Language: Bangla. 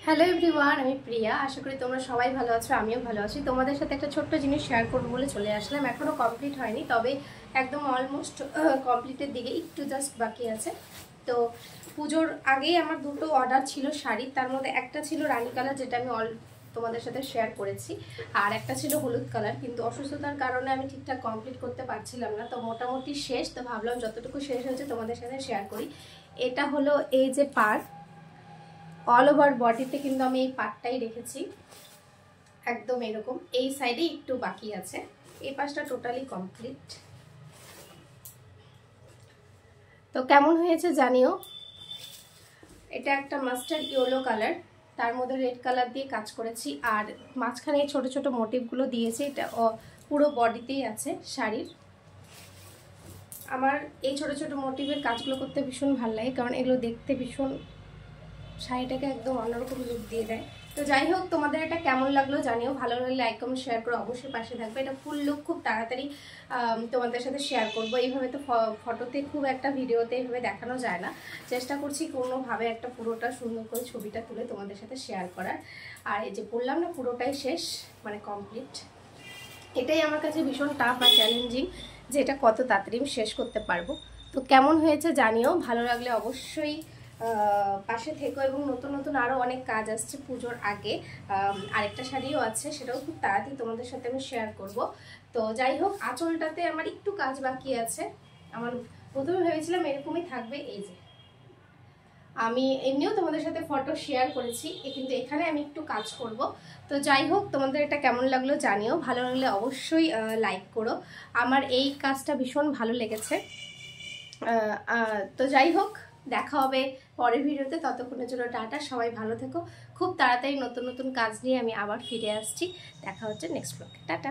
হ্যালো এভরিওয়ান, আমি প্রিয়া। আশা করি তোমরা সবাই ভালো আছো, আমিও ভালো আছি। তোমাদের সাথে একটা ছোট্ট জিনিস শেয়ার করবো বলে চলে আসলাম। এখনও কমপ্লিট হয়নি, তবে একদম অলমোস্ট কমপ্লিটের দিকে, একটু জাস্ট বাকি আছে। তো পুজোর আগেই আমার দুটো অর্ডার ছিল শাড়ি, তার মধ্যে একটা ছিল রানী কালার, যেটা আমি তোমাদের সাথে শেয়ার করেছি, আর একটা ছিল হলুদ কালার। কিন্তু অসুস্থতার কারণে আমি ঠিকঠাক কমপ্লিট করতে পারছিলাম না, তো মোটামুটি শেষ। তো ভাবলাম যতটুকু শেষ হয়েছে তোমাদের সাথে শেয়ার করি। এটা হলো এই যে পাড়, অল ওভার বডিতে কিন্তু আমি এই পাটটাই রেখেছি একদম এরকম। এই সাইডে একটু বাকি আছে, এই পাশটা টোটালি কমপ্লিট। তো কেমন হয়েছে জানিও। এটা একটা মাস্টার্ড ইয়েলো কালার, তার মধ্যে রেড কালার দিয়ে কাজ করেছি, আর মাঝখানে ছোট ছোট মোটিভগুলো দিয়েছি। এটা পুরো বডিতেই আছে শাড়ির। আমার এই ছোট ছোট মোটিভের কাজগুলো করতে ভীষণ ভালো লাগে, কারণ এগুলো দেখতে ভীষণ শাড়িটাকে একদম অন্যরকম লুক দিয়ে দেয়। তো যাই হোক, তোমাদের এটা কেমন লাগলো জানিও। ভালো লাগলে লাইক কমেন্ট শেয়ার করে অবশ্যই পাশে থাকবে। এটা ফুল লুক খুব তাড়াতাড়ি তোমাদের সাথে শেয়ার করবো। এইভাবে তো ফটোতে খুব একটা, ভিডিওতে এইভাবে দেখানো যায় না। চেষ্টা করছি কোনোভাবে একটা পুরোটা সুন্দর করে ছবিটা তুলে তোমাদের সাথে শেয়ার করার। আর এই যে বললাম না, পুরোটাই শেষ, মানে কমপ্লিট। এটাই আমার কাছে ভীষণ টাফ আর চ্যালেঞ্জিং, যে এটা কত তাড়াতাড়ি আমি শেষ করতে পারবো। তো কেমন হয়েছে জানিও। ভালো লাগলে অবশ্যই পাশে থেকো। এবং নতুন নতুন আরও অনেক কাজ আসছে পুজোর আগে। আরেকটা শাড়িও আছে, সেটাও খুব তাড়াতাড়ি তোমাদের সাথে আমি শেয়ার করব। তো যাই হোক, আঁচলটাতে আমার একটু কাজ বাকি আছে। আমার প্রথমে ভেবেছিলাম এরকমই থাকবে, এই যে আমি এমনিও তোমাদের সাথে ফটো শেয়ার করেছি, কিন্তু এখানে আমি একটু কাজ করব। তো যাই হোক, তোমাদের এটা কেমন লাগলো জানিও। ভালো লাগলে অবশ্যই লাইক করো। আমার এই কাজটা ভীষণ ভালো লেগেছে। তো যাই হোক, দেখা হবে পরের ভিডিওতে। ততক্ষণের জন্য টাটা, সবাই ভালো থেকো। খুব তাড়াতাড়ি নতুন নতুন কাজ নিয়ে আমি আবার ফিরে আসছি। দেখা হচ্ছে নেক্সট ব্লগে। টাটা।